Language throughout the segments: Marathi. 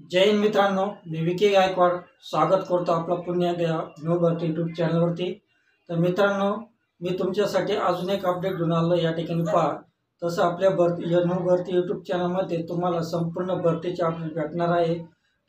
जय हिंद मित्रांनो, मी विकी गायकवाड स्वागत करतो आपला पुन्हा एकदा न्यू भरती यूट्यूब चॅनलवरती। तर मित्रांनो, मी तुमच्यासाठी अजून एक अपडेट घेऊन आलो या ठिकाणी पहा। तसं आपल्या न्यू भरती यूट्यूब चॅनलमध्ये तुम्हाला संपूर्ण भरतीचे अपडेट भेटणार आहे।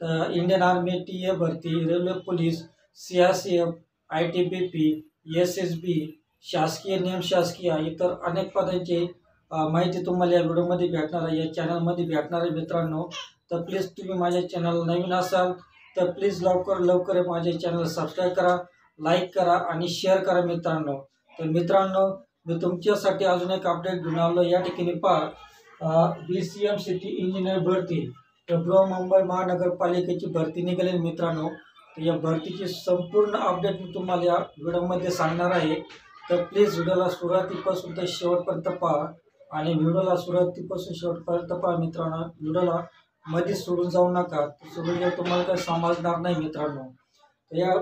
तर इंडियन आर्मी, टीए भरती, रेल्वे पोलीस, सीआरसीएफ, आयटीबीपी, एसएसबी, शासकीय निमशासकीय इतर अनेक पदांची माहिती तुम्हाला या व्हिडिओमध्ये भेटणार आहे, या चॅनलमध्ये भेटणार आहे मित्रांनो। तर प्लीज तुम्ही माझ्या चॅनल नवीन असाल तर प्लीज लवकर माझ्या चॅनल सबस्क्राईब करा, लाईक करा आणि शेअर करा मित्रांनो। तर मित्रांनो, मी तुमच्यासाठी अजून एक अपडेट घेऊन आलो या ठिकाणी पहा। BCM सिटी इंजिनियर भरती, तर बृहन्मुंबई महानगरपालिकेची भरती निघाली मित्रांनो। तर या भरतीची संपूर्ण अपडेट मी तुम्हाला या व्हिडिओमध्ये सांगणार आहे। तर प्लीज व्हिडिओला सुरुवातीपासून तर शेवटपर्यंत पहा आणि व्हिडिओला सुरुवातीपासून शेवटपर्यंत पहा मित्रांनो। व्हिडिओला मध्ये सोडून जाऊ नका, सोडून गेलं तुम्हाला काही समजणार नाही मित्रांनो। तर या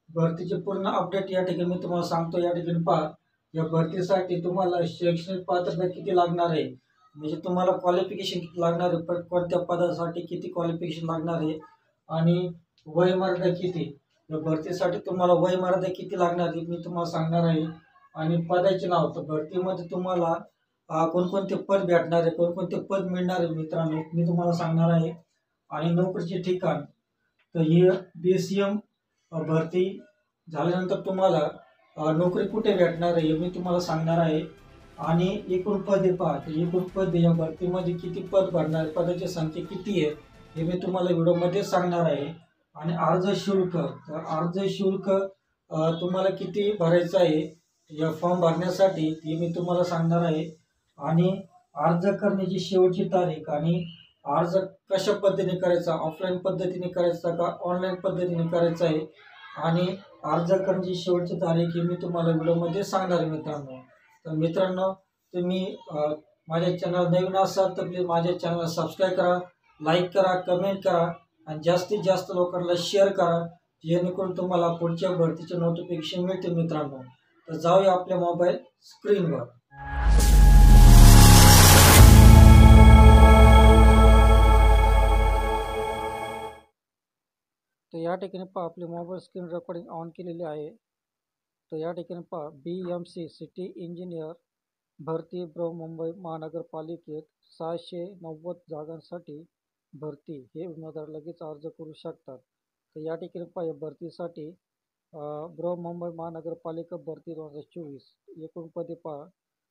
भरतीचे पूर्ण अपडेट या ठिकाणी मी तुम्हाला सांगतो। या ठिकाणी पहा, या भरतीसाठी तुम्हाला शैक्षणिक पात्रता किती लागणार आहे, म्हणजे तुम्हाला क्वालिफिकेशन किती लागणार आहे, कोणत्या पदासाठी किती क्वालिफिकेशन लागणार आहे आणि वयमर्यादा किती, या भरतीसाठी तुम्हाला वयमर्यादा किती लागणार आहे मी तुम्हाला सांगणार आहे। आणि पदाचे नाव, तर भरतीमध्ये तुम्हाला कोणकोणते पद भेटणार आहे, कोणकोणते पद मिळणार आहे मित्रांनो मी तुम्हाला सांगणार आहे। आणि नोकरीचे ठिकाण, तर ही BCM भरती झाल्यानंतर तुम्हाला नोकरी कुठे भेटणार आहे हे मी तुम्हाला सांगणार आहे। आणि एकूण पदे पहा, तर एकूण पदे या भरतीमध्ये किती पद भरणार आहे, पदाची संख्या किती आहे हे मी तुम्हाला व्हिडिओमध्ये सांगणार आहे। आणि अर्ज शुल्क, तर अर्ज शुल्क तुम्हाला किती भरायचं आहे या फॉर्म भरण्यासाठी ते मी तुम्हाला सांगणार आहे। आणि अर्ज करण्याची शेवटची तारीख आणि अर्ज कशा पद्धतीने करायचा, ऑफलाईन पद्धतीने करायचा का ऑनलाईन पद्धतीने करायचा आहे, आणि अर्ज करण्याची शेवटची तारीख ही मी तुम्हाला व्हिडिओमध्ये सांगणार आहे मित्रांनो। तर मित्रांनो, तुम्ही माझ्या चॅनल नवीन असाल तर प्लीज माझ्या चॅनलला सबस्क्राईब करा, लाईक करा, कमेंट करा आणि जास्तीत जास्त लोकांना शेअर करा, जेणेकरून तुम्हाला पुढच्या भरतीचे नोटिफिकेशन मिळते मित्रांनो। तर जाऊया आपल्या मोबाईल स्क्रीनवर। तर या ठिकाणी पहा, आपली मोबाईल स्क्रीन रेकॉर्डिंग ऑन केलेली आहे। तर या ठिकाणी पहा, BMC सिटी इंजिनियर भरती बृहन्मुंबई महानगरपालिकेत 690 जागांसाठी भरती, हे उमेदवार लगेच अर्ज करू शकतात। तर या ठिकाणी पहा, या भरतीसाठी बृहन्मुंबई महानगरपालिका भरती 2024 एकूण पदे पहा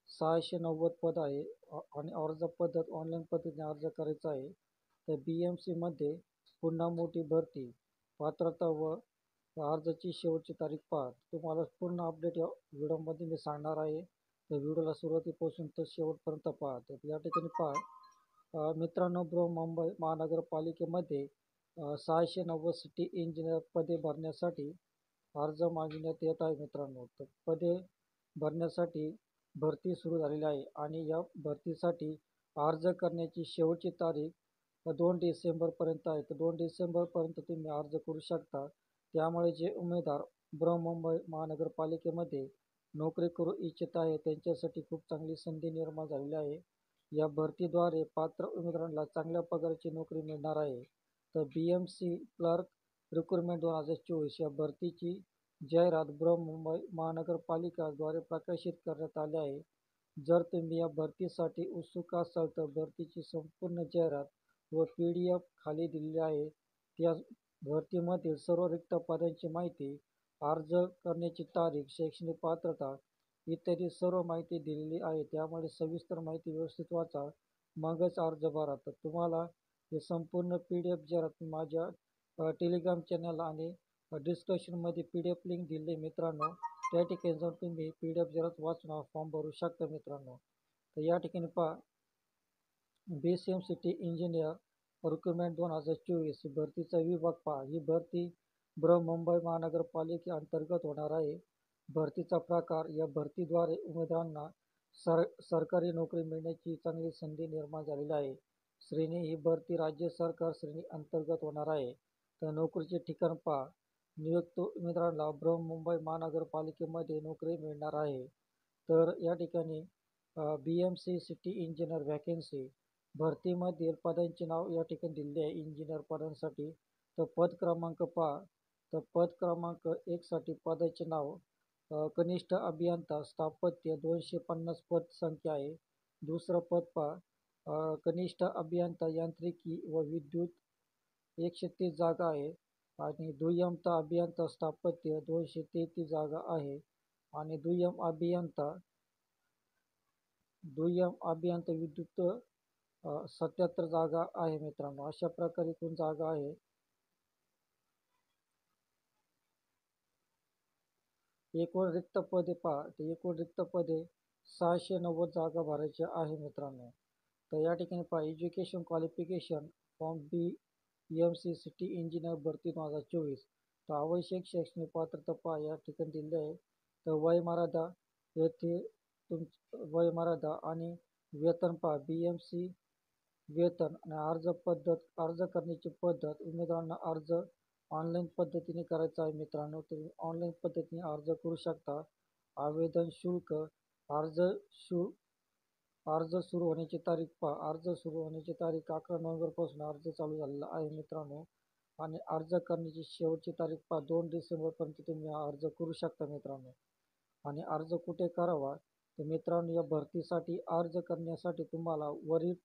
690 पद आहे आणि अर्ज पद्धत ऑनलाईन पद्धतीने अर्ज करायचा आहे। तर BMC मध्ये पुन्हा मोठी भरती, पात्रता व अर्जाची शेवटची तारीख पहा। तुम्हाला पूर्ण अपडेट या व्हिडिओमध्ये मी सांगणार आहे, तर व्हिडिओला सुरुवातीपासून तर शेवटपर्यंत पहा। तर या ठिकाणी पहा मित्रांनो, बृहन्मुंबई महानगरपालिकेमध्ये 690 सिटी इंजिनियर पदे भरण्यासाठी अर्ज मागविण्यात येत आहे मित्रांनो। तर पदे भरण्यासाठी भरती सुरू झालेली आहे आणि या भरतीसाठी अर्ज करण्याची शेवटची तारीख 2 डिसेंबरपर्यंत आहे। तर 2 डिसेंबरपर्यंत तुम्ही अर्ज करू शकता। त्यामुळे जे उमेदवार बृहन्मुंबई महानगरपालिकेमध्ये नोकरी करू इच्छित आहे त्यांच्यासाठी खूप चांगली संधी निर्माण झालेली आहे। या भरतीद्वारे पात्र उमेदवारांना चांगल्या पगाराची नोकरी मिळणार आहे। तर BMC क्लर्क रिक्रुटमेंट 2024 या भरतीची जाहिरात बृहन्मुंबई महानगरपालिकेद्वारे प्रकाशित करण्यात आली आहे। जर तुम्ही या भरतीसाठी उत्सुक असाल तर भरतीची संपूर्ण जाहिरात व PDF खाली दिलेली आहे। त्या भरतीमधील सर्व रिक्त पदांची माहिती, अर्ज करण्याची तारीख, शैक्षणिक पात्रता इत्यादी सर्व माहिती दिलेली आहे। त्यामुळे सविस्तर माहिती व्यवस्थित वाचा, मगच अर्ज भरा। तर तुम्हाला हे संपूर्ण PDF जाहिरात माझ्या टेलिग्राम चॅनल आणि डिस्क्रिप्शनमध्ये PDF लिंक दिली मित्रांनो, त्या ठिकाणी जाऊन तुम्ही PDF जाहिरात वाचून हा फॉर्म भरू शकता मित्रांनो। तर या ठिकाणी पहा, BCM सिटी इंजिनियर रिक्रुटमेंट 2024 भरतीचा विभाग पहा। ही भरती बृहन्मुंबई महानगरपालिके अंतर्गत होणार आहे। भरतीचा प्रकार, या भरतीद्वारे उमेदवारांना सरकारी नोकरी मिळण्याची चांगली संधी निर्माण झालेली आहे। श्रेणी, ही भरती राज्य सरकार श्रेणी अंतर्गत होणार आहे। तर नोकरीचे ठिकाण पहा, नियुक्त उमेदवारांना बृहन्मुंबई महानगरपालिकेमध्ये नोकरी मिळणार आहे। तर या ठिकाणी BMC सिटी इंजिनियर वॅकेन्सी भरतीमधील पदांचे नाव या ठिकाणी दिले आहे इंजिनियर पदांसाठी. तर पद क्रमांक पहा, तर पद क्रमांक 1 साठी पदाचे नाव कनिष्ठ अभियंता स्थापत्य 250 पद संख्या आहे. दुसरं पद पहा, कनिष्ठ अभियंता यांत्रिकी व विद्युत 130 जागा आहे. आणि दुय्यम अभियंता स्थापत्य 233 जागा आहे. आणि दुय्यम अभियंता विद्युत 77 जागा आहे मित्रांनो. अशा प्रकारे एकूण जागा आहे. एकूण रिक्त पदे पहा, तर एकूण रिक्त पदे 690 जागा भरायच्या आहे मित्रांनो. तर या ठिकाणी पहा, education qualification form BMC city engineer भरती 2024. तर आवश्यक शैक्षणिक पात्रता पहा या ठिकाणी दिले आहे. तर वयमर्यादा येथे वयमर्यादा आणि वेतन पहा, BMC वेतन आणि अर्ज करण्याची पद्धत. उमेदवारांना अर्ज ऑनलाईन पद्धतीने करायचा आहे मित्रांनो. तुम्ही ऑनलाईन पद्धतीने अर्ज करू शकता. आवेदन शुल्क, अर्ज सुरू होण्याची तारीख पहा, अर्ज सुरू होण्याची तारीख 11 नोव्हेंबरपासून अर्ज चालू झालेला आहे मित्रांनो. आणि अर्ज करण्याची शेवटची तारीख पहा, 2 डिसेंबरपर्यंत तुम्ही अर्ज करू शकता मित्रांनो. आणि अर्ज कुठे करावा, तर मित्रांनो या भरतीसाठी अर्ज करण्यासाठी तुम्हाला वरील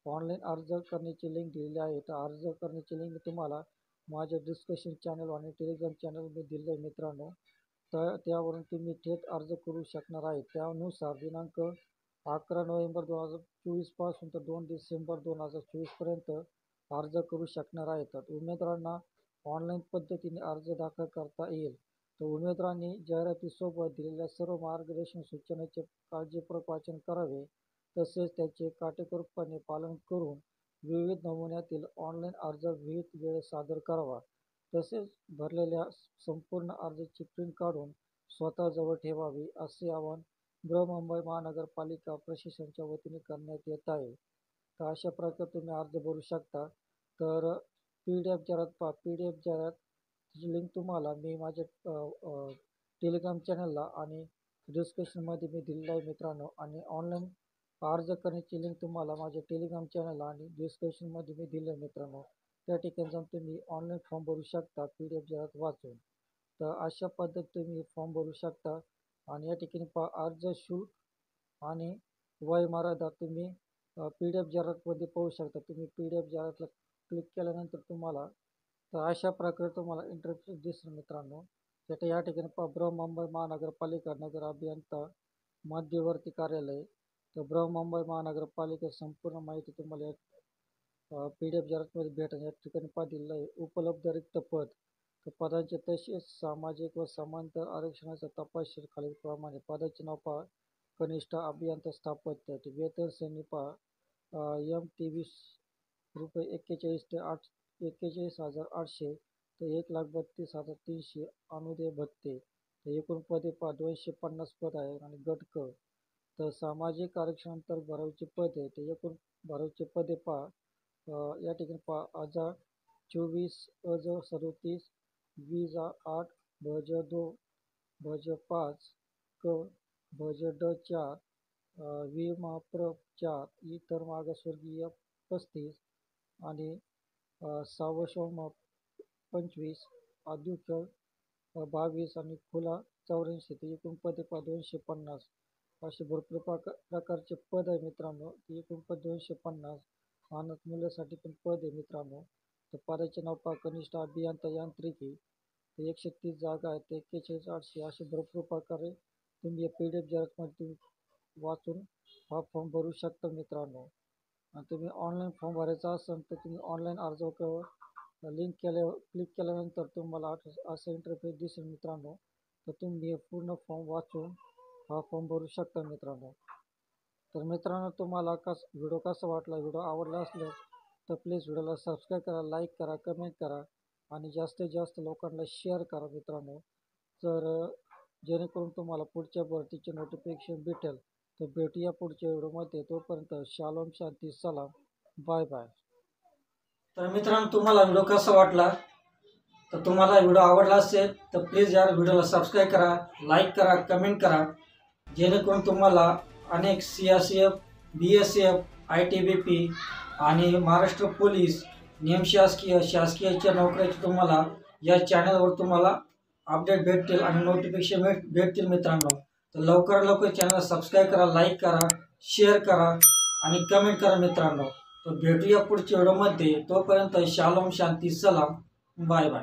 ऑनलाईन अर्ज करण्याची लिंक दिलेली आहे. तर अर्ज करण्याची लिंक तुम्हाला माझ्या डिस्कशन चॅनल आणि टेलिग्राम चॅनलमध्ये दिले आहे मित्रांनो. तर त्यावरून तुम्ही थेट अर्ज करू शकणार आहे. त्यानुसार दिनांक 11 नोव्हेंबर 2024 पासून तर 2 डिसेंबर 2024 पर्यंत अर्ज करू शकणार आहेत. तर उमेदवारांना ऑनलाईन पद्धतीने अर्ज दाखल करता येईल. तर उमेदवारांनी जाहिरातीसोबत दिलेल्या सर्व मार्गदर्शन सूचनांचे काळजीपूर्वक वाचन करावे. तसेच त्याचे काटेकोरपणे पालन करून विविध नमुन्यातील ऑनलाईन अर्ज विहित वेळेस सादर करावा. तसेच भरलेल्या संपूर्ण अर्जाची प्रिंट काढून स्वतःजवळ ठेवावी, असे आवाहन बृहन्मुंबई महानगरपालिका प्रशासनाच्या वतीने करण्यात येत आहे. तर अशा प्रकारे तुम्ही अर्ज भरू शकता. तर PDF जाहिरात पहा, PDF जाहिरातची लिंक तुम्हाला मी माझ्या टेलिग्राम चॅनलला आणि डिस्क्रिप्शनमध्ये मी दिलेलं आहे मित्रांनो. आणि ऑनलाईन अर्ज करण्याची लिंक तुम्हाला माझ्या टेलिग्राम चॅनलला आणि डिस्क्रिप्शनमध्ये मी दिलं आहे मित्रांनो. त्या ठिकाणी जाऊन तुम्ही ऑनलाईन फॉर्म भरू शकता PDF जाहिरात वाचून. तर अशा पद्धतीने तुम्ही फॉर्म भरू शकता. आणि या ठिकाणी अर्ज शुल्क आणि वयमर्यादा तुम्ही PDF जाहिरातमध्ये पाहू शकता. तुम्ही PDF जाहिरातला क्लिक केल्यानंतर तुम्हाला तर अशा प्रकारे तुम्हाला इंटरफेस दिसेल मित्रांनो. त्याच्या या ठिकाणी बृहन्मुंबई महानगरपालिका नगर अभियंता मध्यवर्ती कार्यालय. तर बृहन्मुंबई महानगरपालिका संपूर्ण माहिती तुम्हाला PDF जाहिरातमध्ये भेटेल. या ठिकाणी दिलेलं आहे उपलब्ध रिक्त पद. तर पदांचे तसेच सामाजिक व समांतर आरक्षणाचा तपशील खालीलप्रमाणे. पदाचे नाव पहा, कनिष्ठ अभियंता स्थापत्य. वेतन श्रेणी पहा, M23 रुपये 41 ते 41,800 ते 1,32,300 अनुदय भत्ते. तर एकूण पदे पहा 250 पद आहे. आणि गट क, तर सामाजिक आरक्षणांतर्गत भरावीची पदे. तर एकूण भरावीची पदे पहा, या ठिकाणी पहा, अजा 24, अज 37, वीज 8, भज 2, भज 5, क, भज ड 4, विमा प्र 4, इतर मागासवर्गीय 35 आणि सावशम 25, अध्युक 22 आणि खुला 84. ते एकूण पदे पहा 250. असे भरपूर प्रकारचे पद आहे मित्रांनो. ते एकूण पद 250. मानद मुलासाठी पण पद आहे मित्रांनो. तर पदाचे नाव पहा, कनिष्ठ अभियंता यांत्रिकी. ते 130 जागा आहेत. ते 41,800. असे भरपूर प्रकारे तुम्ही PDF जाहिरातमध्ये वाचून हा फॉर्म भरू शकता मित्रांनो. आणि तुम्ही ऑनलाईन फॉर्म भरायचा असेल तर तुम्ही ऑनलाईन अर्ज लिंक क्लिक केल्यानंतर तुम्हाला असं इंटरफेस दिसेल मित्रांनो. तर तुम्ही पूर्ण फॉर्म वाचून हा फॉर्म भरू शकता मित्रांनो. तर मित्रांनो, तुम्हाला व्हिडिओ कसा वाटला, व्हिडिओ आवडला असल्यास तर प्लीज व्हिडिओला सबस्क्राईब करा, लाईक करा, कमेंट करा आणि जास्तीत जास्त लोकांना शेअर करा मित्रांनो. तर जेणेकरून तुम्हाला पुढच्या भरतीचे नोटिफिकेशन भेटेल. तर भेटूया पुढच्या व्हिडिओमध्ये. तोपर्यंत शालोम, शांती, सलाम, बाय बाय. तर मित्रांनो, तुम्हाला व्हिडिओ कसा वाटला, तर तुम्हाला व्हिडिओ आवडला असेल तर प्लीज यार व्हिडिओला सबस्क्राईब करा, लाईक करा, कमेंट करा. जेणेकरून तुम्हाला अनेक CRCF, BSF ITBP आणि महाराष्ट्र पोलीस निमशासकीय शासकीयच्या नोकऱ्याचे तुम्हाला या चॅनलवर तुम्हाला अपडेट भेटतील आणि नोटिफिकेशन भेटतील मित्रांनो. तर लवकर चॅनल सबस्क्राईब करा, लाईक करा, शेअर करा आणि कमेंट करा मित्रांनो. तर भेटूया पुढच्या व्हिडिओमध्ये. तोपर्यंत शालोम, शांती, सलाम, बाय बाय.